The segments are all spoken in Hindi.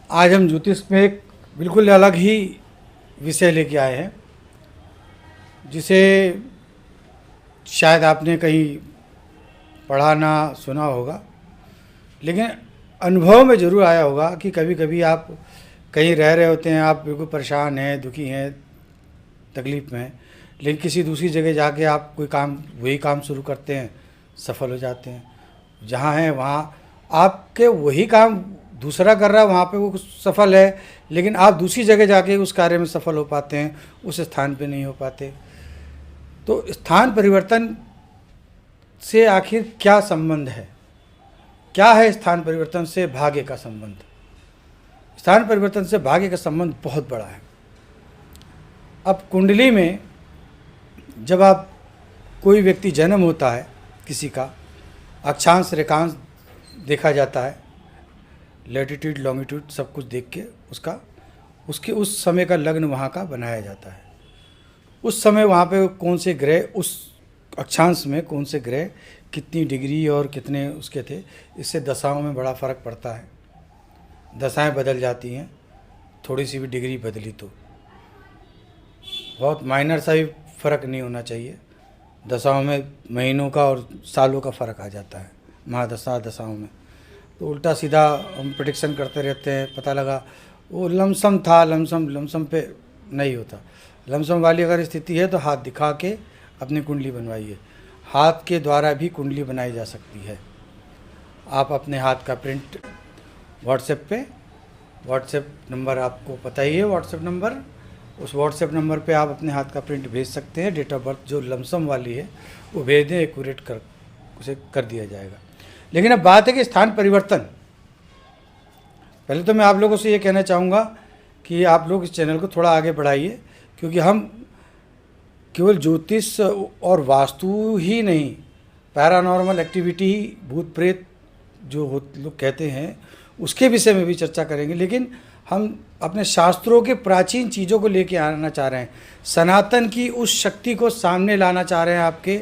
आज हम ज्योतिष में एक बिल्कुल अलग ही विषय लेके आए हैं, जिसे शायद आपने कहीं पढ़ा ना सुना होगा, लेकिन अनुभव में ज़रूर आया होगा कि कभी कभी आप कहीं रह रहे होते हैं, आप बिल्कुल परेशान हैं, दुखी हैं, तकलीफ़ में हैं, लेकिन किसी दूसरी जगह जाके आप कोई काम वही काम शुरू करते हैं, सफल हो जाते हैं। जहाँ हैं वहाँ आपके वही काम दूसरा कर रहा है, वहाँ पे वो सफल है, लेकिन आप दूसरी जगह जाके उस कार्य में सफल हो पाते हैं, उस स्थान पे नहीं हो पाते। तो स्थान परिवर्तन से आखिर क्या संबंध है? क्या है स्थान परिवर्तन से भाग्य का संबंध? स्थान परिवर्तन से भाग्य का संबंध बहुत बड़ा है। अब कुंडली में जब आप कोई व्यक्ति जन्म होता है, किसी का अक्षांश रेखांश देखा जाता है, लैटिट्यूड लॉन्गिट्यूड सब कुछ देख के उसके उस समय का लग्न वहाँ का बनाया जाता है। उस समय वहाँ पे कौन से ग्रह, उस अक्षांश में कौन से ग्रह कितनी डिग्री और कितने उसके थे, इससे दशाओं में बड़ा फ़र्क पड़ता है। दशाएं बदल जाती हैं, थोड़ी सी भी डिग्री बदली तो बहुत माइनर सा भी फ़र्क नहीं होना चाहिए। दशाओं में महीनों का और सालों का फ़र्क आ जाता है, महादशा दशाओं में। तो उल्टा सीधा हम प्रेडिक्शन करते रहते हैं, पता लगा वो लमसम था, लमसम पे नहीं होता। लमसम वाली अगर स्थिति है तो हाथ दिखा के अपनी कुंडली बनवाइए। हाथ के द्वारा भी कुंडली बनाई जा सकती है। आप अपने हाथ का प्रिंट व्हाट्सएप नंबर आपको पता ही है, व्हाट्सएप नंबर, उस व्हाट्सएप नंबर पे आप अपने हाथ का प्रिंट भेज सकते हैं। डेट ऑफ बर्थ जो लमसम वाली है वो भेज दें, एक्यूरेट उसे कर दिया जाएगा। लेकिन अब बात है कि स्थान परिवर्तन। पहले तो मैं आप लोगों से ये कहना चाहूँगा कि आप लोग इस चैनल को थोड़ा आगे बढ़ाइए, क्योंकि हम केवल ज्योतिष और वास्तु ही नहीं, पैरानॉर्मल एक्टिविटी, भूत प्रेत जो लोग कहते हैं उसके विषय में भी चर्चा करेंगे। लेकिन हम अपने शास्त्रों के प्राचीन चीज़ों को लेके आना चाह रहे हैं, सनातन की उस शक्ति को सामने लाना चाह रहे हैं आपके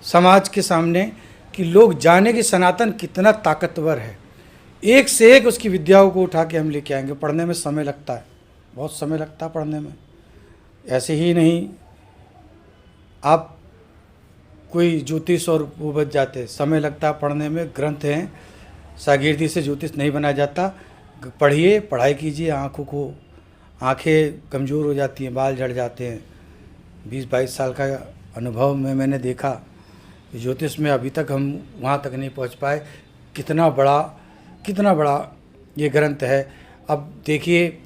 समाज के सामने, कि लोग जाने कि सनातन कितना ताकतवर है। एक से एक उसकी विद्याओं को उठा के हम लेके आएंगे। पढ़ने में समय लगता है, बहुत समय लगता है पढ़ने में। ऐसे ही नहीं आप कोई ज्योतिष और वो बच जाते, समय लगता है पढ़ने में। ग्रंथ हैं, शागिर्दी से ज्योतिष नहीं बना जाता। पढ़िए, पढ़ाई कीजिए, आंखें कमज़ोर हो जाती हैं, बाल झड़ जाते हैं। 20-22 साल का अनुभव में मैंने देखा कि ज्योतिष में अभी तक हम वहाँ तक नहीं पहुँच पाए। कितना बड़ा ये ग्रंथ है। अब देखिए,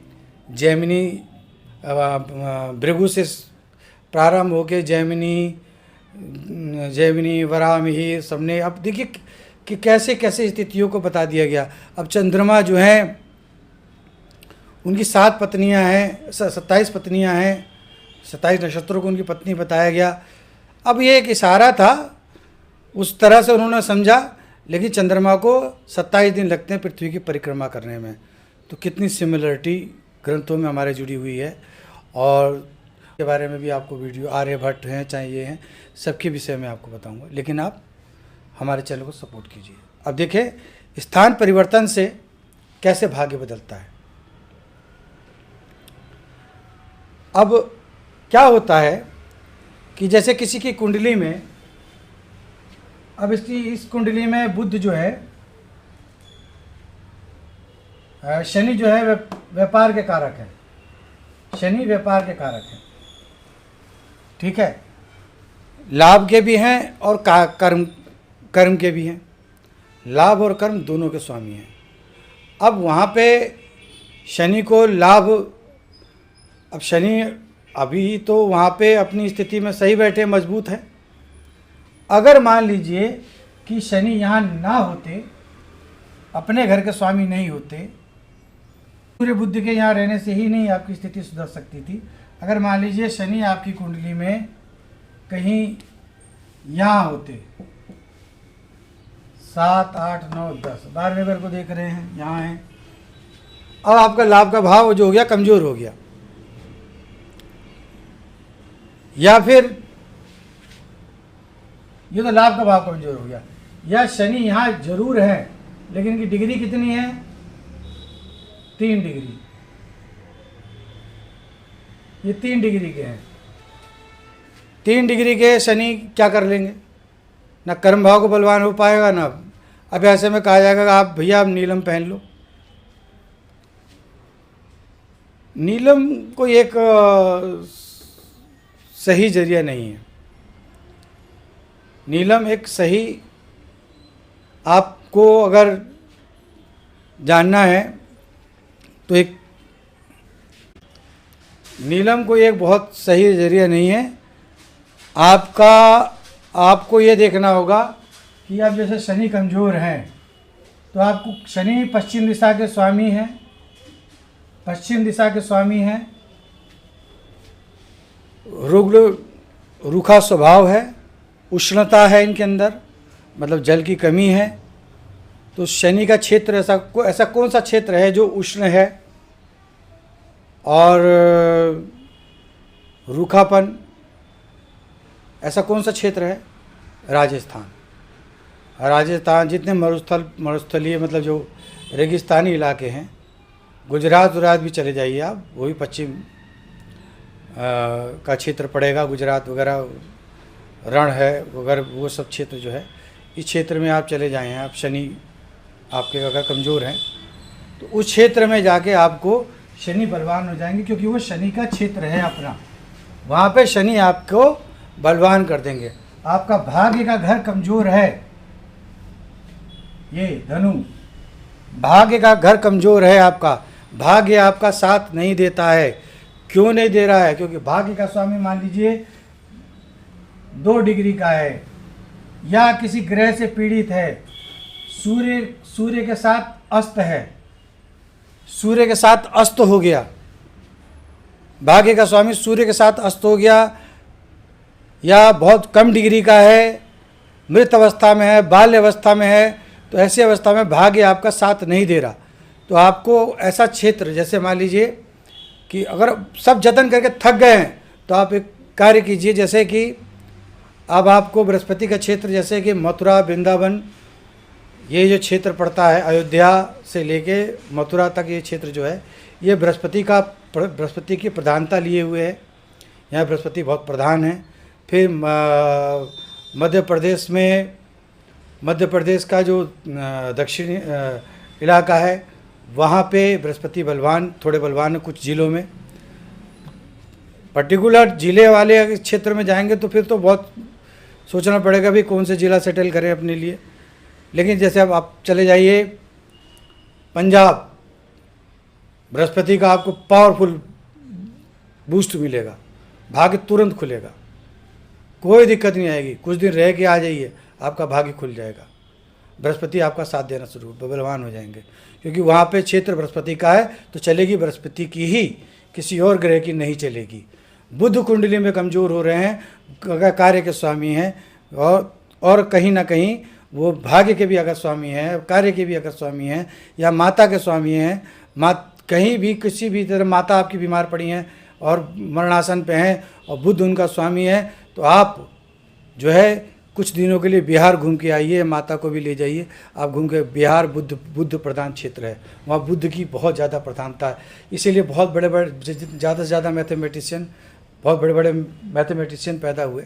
जैमिनी भृगु से प्रारंभ होके जैमिनी वराहमिहिर सबने, अब देखिए कि कैसे कैसे स्थितियों को बता दिया गया। अब चंद्रमा जो हैं उनकी 7 पत्नियां हैं, 27 पत्नियां हैं, 27 नक्षत्रों को उनकी पत्नी बताया गया। अब ये एक इशारा था, उस तरह से उन्होंने समझा। लेकिन चंद्रमा को 27 दिन लगते हैं पृथ्वी की परिक्रमा करने में। तो कितनी सिमिलरिटी ग्रंथों में हमारे जुड़ी हुई है। और के बारे में भी आपको वीडियो, आर्यभट्ट हैं चाहे ये हैं, सबके विषय में आपको बताऊंगा। लेकिन आप हमारे चैनल को सपोर्ट कीजिए। अब देखें स्थान परिवर्तन से कैसे भाग्य बदलता है। अब क्या होता है कि जैसे किसी की कुंडली में, अब इस कुंडली में बुध जो है, शनि जो है व्यापार के कारक है। शनि व्यापार के कारक है, ठीक है। लाभ के भी हैं और कर्म के भी हैं। लाभ और कर्म दोनों के स्वामी हैं। अब वहाँ पे शनि को लाभ, अब शनि अभी तो वहाँ पे अपनी स्थिति में सही बैठे, मजबूत है। अगर मान लीजिए कि शनि यहाँ ना होते, अपने घर के स्वामी नहीं होते, सूर्य बुद्धि के यहाँ रहने से ही नहीं आपकी स्थिति सुधर सकती थी। अगर मान लीजिए शनि आपकी कुंडली में कहीं यहाँ होते, 7, 8, 9, 10, 12वें घर को देख रहे हैं, यहाँ है। अब आपका लाभ का भाव जो हो गया, कमज़ोर हो गया। या फिर ये तो लाभ का भाव कमज़ोर हो गया। या शनि यहाँ जरूर है, लेकिन इनकी डिग्री कितनी है? 3 डिग्री, ये 3 डिग्री के हैं। 3 डिग्री के शनि क्या कर लेंगे, ना कर्म भाव को बलवान हो पाएगा ना। अब ऐसे में कहा जाएगा कि आप भैया आप नीलम पहन लो। नीलम कोई एक सही जरिया नहीं है। नीलम एक सही, आपको अगर जानना है तो एक नीलम कोई एक बहुत सही जरिया नहीं है। आपको ये देखना होगा कि अब जैसे शनि कमज़ोर हैं तो आपको, शनि पश्चिम दिशा के स्वामी हैं, पश्चिम दिशा के स्वामी हैं, रूखा स्वभाव है, उष्णता है इनके अंदर, मतलब जल की कमी है। तो शनि का क्षेत्र ऐसा कौन सा क्षेत्र है जो उष्ण है और रूखापन, ऐसा कौन सा क्षेत्र है? राजस्थान। राजस्थान जितने मरुस्थलीय मतलब जो रेगिस्तानी इलाके हैं, गुजरात भी चले जाइए आप, वो भी पश्चिम का क्षेत्र पड़ेगा, गुजरात वगैरह, रण है वगैरह, वो सब क्षेत्र जो है, इस क्षेत्र में आप चले जाएँ आप, शनि आपके अगर कमज़ोर हैं तो उस क्षेत्र में जाके आपको शनि बलवान हो जाएंगे, क्योंकि वो शनि का क्षेत्र है अपना, वहाँ पे शनि आपको बलवान कर देंगे। आपका भाग्य का घर कमज़ोर है, ये धनु, भाग्य का घर कमज़ोर है, आपका भाग्य आपका साथ नहीं देता है। क्यों नहीं दे रहा है? क्योंकि भाग्य का स्वामी मान लीजिए 2 डिग्री का है या किसी ग्रह से पीड़ित है, सूर्य के साथ अस्त है, सूर्य के साथ अस्त हो गया, भाग्य का स्वामी सूर्य के साथ अस्त हो गया, या बहुत कम डिग्री का है, मृत अवस्था में है, बाल्य अवस्था में है, तो ऐसी अवस्था में भाग्य आपका साथ नहीं दे रहा। तो आपको ऐसा क्षेत्र, जैसे मान लीजिए कि अगर सब जतन करके थक गए हैं तो आप एक कार्य कीजिए, जैसे कि अब आपको बृहस्पति का क्षेत्र, जैसे कि मथुरा, वृंदावन, ये जो क्षेत्र पड़ता है, अयोध्या से लेके मथुरा तक, ये क्षेत्र जो है ये बृहस्पति की प्रधानता लिए हुए है, यहाँ बृहस्पति बहुत प्रधान है। फिर मध्य प्रदेश का जो दक्षिणी इलाका है, वहाँ पे बृहस्पति बलवान, थोड़े बलवान है कुछ ज़िलों में। पर्टिकुलर ज़िले वाले क्षेत्र में जाएंगे तो फिर तो बहुत सोचना पड़ेगा भी कौन से ज़िला सेटल करें अपने लिए। लेकिन जैसे अब आप चले जाइए पंजाब, बृहस्पति का आपको पावरफुल बूस्ट मिलेगा, भाग्य तुरंत खुलेगा, कोई दिक्कत नहीं आएगी, कुछ दिन रह के आ जाइए, आपका भाग्य खुल जाएगा, बृहस्पति आपका साथ देना शुरू, बलवान हो जाएंगे, क्योंकि वहाँ पे क्षेत्र बृहस्पति का है तो चलेगी बृहस्पति की ही, किसी और ग्रह की नहीं चलेगी। बुध कुंडली में कमज़ोर हो रहे हैं, कार्य के स्वामी हैं, और कहीं ना कहीं वो भाग्य के भी अगर स्वामी हैं, कार्य के भी अगर स्वामी हैं, या माता के स्वामी हैं, कहीं भी किसी भी तरह माता आपकी बीमार पड़ी हैं और मरणासन पे हैं और बुध उनका स्वामी है, तो आप जो है कुछ दिनों के लिए बिहार घूम के आइए, माता को भी ले जाइए, आप घूम के। बिहार बुद्ध प्रधान क्षेत्र है, वहाँ बुद्ध की बहुत ज़्यादा प्रधानता है, इसीलिए बहुत बड़े ज़्यादा से ज़्यादा बहुत बड़े बड़े मैथमेटिशियन पैदा हुए।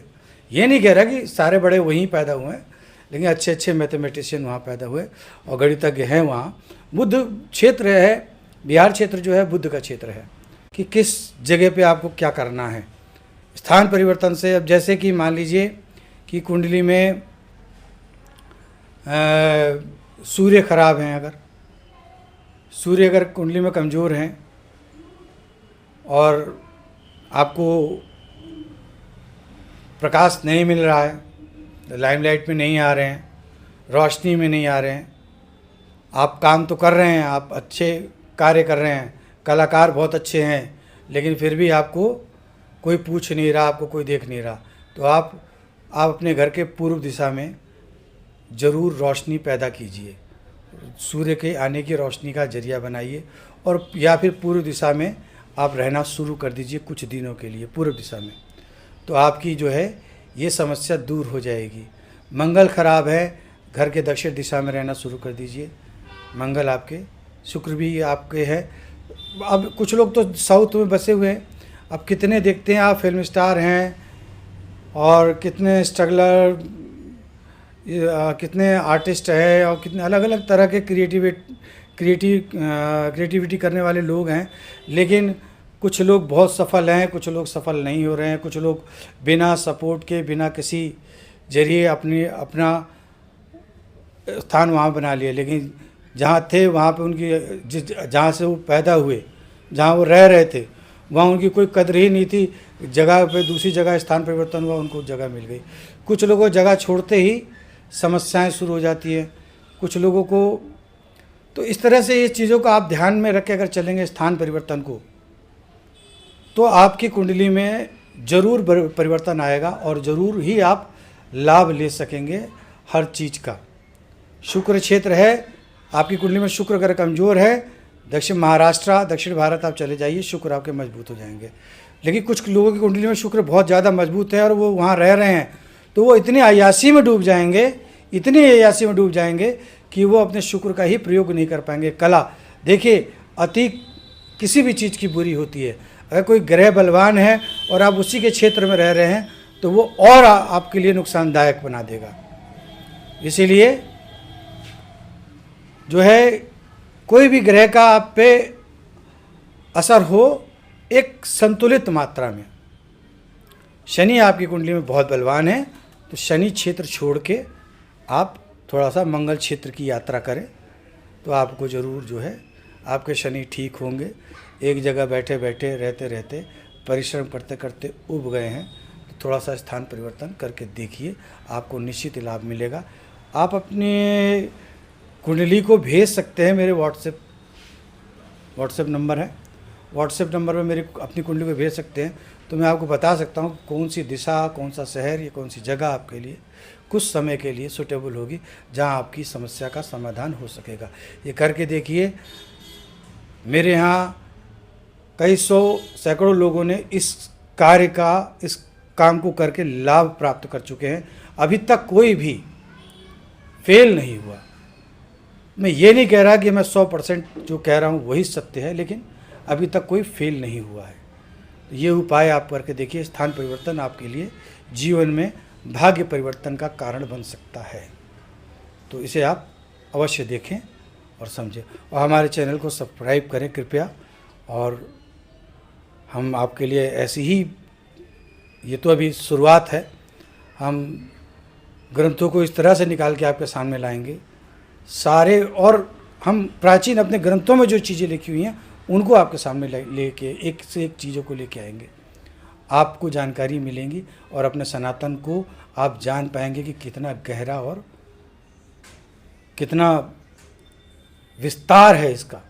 ये नहीं कह रहा कि सारे बड़े वहीं पैदा हुए हैं, लेकिन अच्छे अच्छे मैथमेटिशियन वहाँ पैदा हुए और गणितज्ञ हैं वहाँ। बुद्ध क्षेत्र है, बिहार क्षेत्र जो है बुद्ध का क्षेत्र है, कि किस जगह पे आपको क्या करना है, स्थान परिवर्तन से। अब जैसे कि मान लीजिए कि कुंडली में सूर्य खराब हैं, अगर सूर्य अगर कुंडली में कमज़ोर हैं और आपको प्रकाश नहीं मिल रहा है, लाइमलाइट में नहीं आ रहे हैं, रोशनी में नहीं आ रहे हैं, आप काम तो कर रहे हैं, आप अच्छे कार्य कर रहे हैं, कलाकार बहुत अच्छे हैं, लेकिन फिर भी आपको कोई पूछ नहीं रहा, आपको कोई देख नहीं रहा, तो आप अपने घर के पूर्व दिशा में ज़रूर रोशनी पैदा कीजिए, सूर्य के आने की रोशनी का जरिया बनाइए, और या फिर पूर्व दिशा में आप रहना शुरू कर दीजिए कुछ दिनों के लिए पूर्व दिशा में, तो आपकी जो है ये समस्या दूर हो जाएगी। मंगल खराब है, घर के दक्षिण दिशा में रहना शुरू कर दीजिए, मंगल आपके, शुक्र भी आपके है अब कुछ लोग तो साउथ में बसे हुए हैं, अब कितने देखते हैं आप फिल्म स्टार हैं और कितने स्ट्रगलर, कितने आर्टिस्ट हैं और कितने अलग अलग तरह के क्रिएटिविटी करने वाले लोग हैं, लेकिन कुछ लोग बहुत सफल हैं, कुछ लोग सफल नहीं हो रहे हैं, कुछ लोग बिना सपोर्ट के, बिना किसी जरिए अपना स्थान वहाँ बना लिए। लेकिन जहाँ थे वहाँ पे उनकी जहाँ से वो पैदा हुए, जहाँ वो रह रहे थे, वहाँ उनकी कोई कदर ही नहीं थी। जगह पे दूसरी जगह स्थान परिवर्तन हुआ, उनको जगह मिल गई। कुछ लोगों को जगह छोड़ते ही समस्याएं शुरू हो जाती हैं, कुछ लोगों को। तो इस तरह से ये चीज़ों को आप ध्यान में रख के अगर चलेंगे स्थान परिवर्तन को, तो आपकी कुंडली में ज़रूर परिवर्तन आएगा और ज़रूर ही आप लाभ ले सकेंगे हर चीज़ का। शुक्र क्षेत्र है आपकी कुंडली में, शुक्र अगर कमज़ोर है, दक्षिण महाराष्ट्र, दक्षिण भारत आप चले जाइए, शुक्र आपके मजबूत हो जाएंगे। लेकिन कुछ लोगों की कुंडली में शुक्र बहुत ज़्यादा मजबूत है और वो वहाँ रह रहे हैं, तो वो इतनी अय्याशी में डूब जाएंगे, इतनी अय्याशी में डूब जाएंगे कि वो अपने शुक्र का ही प्रयोग नहीं कर पाएंगे। कला देखिए, अति किसी भी चीज़ की बुरी होती है। अगर कोई ग्रह बलवान है और आप उसी के क्षेत्र में रह रहे हैं, तो वो और आपके लिए नुकसानदायक बना देगा। इसीलिए जो है, कोई भी ग्रह का आप पे असर हो एक संतुलित मात्रा में। शनि आपकी कुंडली में बहुत बलवान है, तो शनि क्षेत्र छोड़ के आप थोड़ा सा मंगल क्षेत्र की यात्रा करें, तो आपको ज़रूर जो है आपके शनि ठीक होंगे। एक जगह बैठे बैठे रहते रहते परिश्रम करते करते उब गए हैं, तो थोड़ा सा स्थान परिवर्तन करके देखिए, आपको निश्चित लाभ मिलेगा। आप अपने कुंडली को भेज सकते हैं, मेरे व्हाट्सएप नंबर है, व्हाट्सएप नंबर में मेरी अपनी कुंडली को भेज सकते हैं। तो मैं आपको बता सकता हूँ कौन सी दिशा, कौन सा शहर या कौन सी जगह आपके लिए कुछ समय के लिए सूटेबल होगी, जहाँ आपकी समस्या का समाधान हो सकेगा। ये करके देखिए। मेरे यहाँ कई सौ सैकड़ों लोगों ने इस काम को करके लाभ प्राप्त कर चुके हैं। अभी तक कोई भी फेल नहीं हुआ। मैं ये नहीं कह रहा कि मैं 100% जो कह रहा हूँ वही सत्य है, लेकिन अभी तक कोई फेल नहीं हुआ है। तो ये उपाय आप करके देखिए, स्थान परिवर्तन आपके लिए जीवन में भाग्य परिवर्तन का कारण बन सकता है। तो इसे आप अवश्य देखें और समझें, और हमारे चैनल को सब्सक्राइब करें कृपया। और हम आपके लिए ऐसी ही, ये तो अभी शुरुआत है, हम ग्रंथों को इस तरह से निकाल के आपके सामने लाएंगे सारे, और हम प्राचीन अपने ग्रंथों में जो चीज़ें लिखी हुई हैं उनको आपके सामने लेके एक से एक चीज़ों को लेके आएंगे। आपको जानकारी मिलेंगी और अपने सनातन को आप जान पाएंगे कि कितना गहरा और कितना विस्तार है इसका।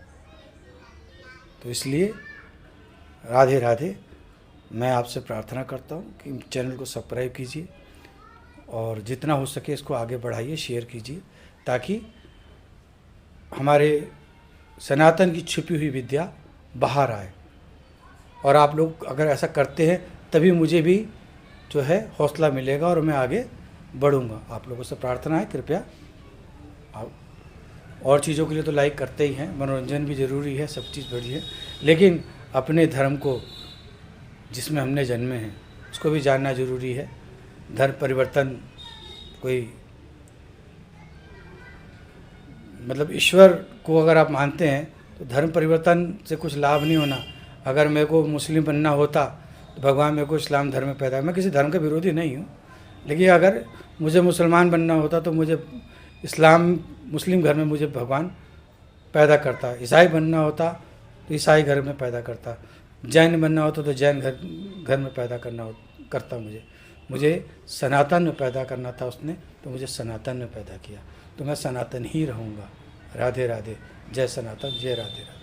तो इसलिए राधे राधे। मैं आपसे प्रार्थना करता हूँ कि चैनल को सब्सक्राइब कीजिए और जितना हो सके इसको आगे बढ़ाइए, शेयर कीजिए, ताकि हमारे सनातन की छुपी हुई विद्या बाहर आए। और आप लोग अगर ऐसा करते हैं तभी मुझे भी जो है हौसला मिलेगा और मैं आगे बढ़ूँगा। आप लोगों से प्रार्थना है, कृपया आप और चीज़ों के लिए तो लाइक करते ही हैं, मनोरंजन भी ज़रूरी है, सब चीज़ बढ़िया है, लेकिन अपने धर्म को जिसमें हमने जन्मे हैं उसको भी जानना ज़रूरी है। धर्म परिवर्तन कोई मतलब ईश्वर को अगर आप मानते हैं तो धर्म परिवर्तन से कुछ लाभ नहीं होना। अगर मेरे को मुस्लिम बनना होता तो भगवान मेरे को इस्लाम धर्म में पैदा, मैं किसी धर्म का विरोधी नहीं हूँ, लेकिन अगर मुझे मुसलमान बनना होता तो मुझे मुस्लिम घर में मुझे भगवान पैदा करता। ईसाई बनना होता तो ईसाई घर में पैदा करता। जैन बनना होता तो जैन घर में पैदा करता। मुझे सनातन में पैदा करना था उसने, तो मुझे सनातन में पैदा किया। तो मैं सनातन ही रहूँगा। राधे राधे। जय सनातन, जय राधे राधे।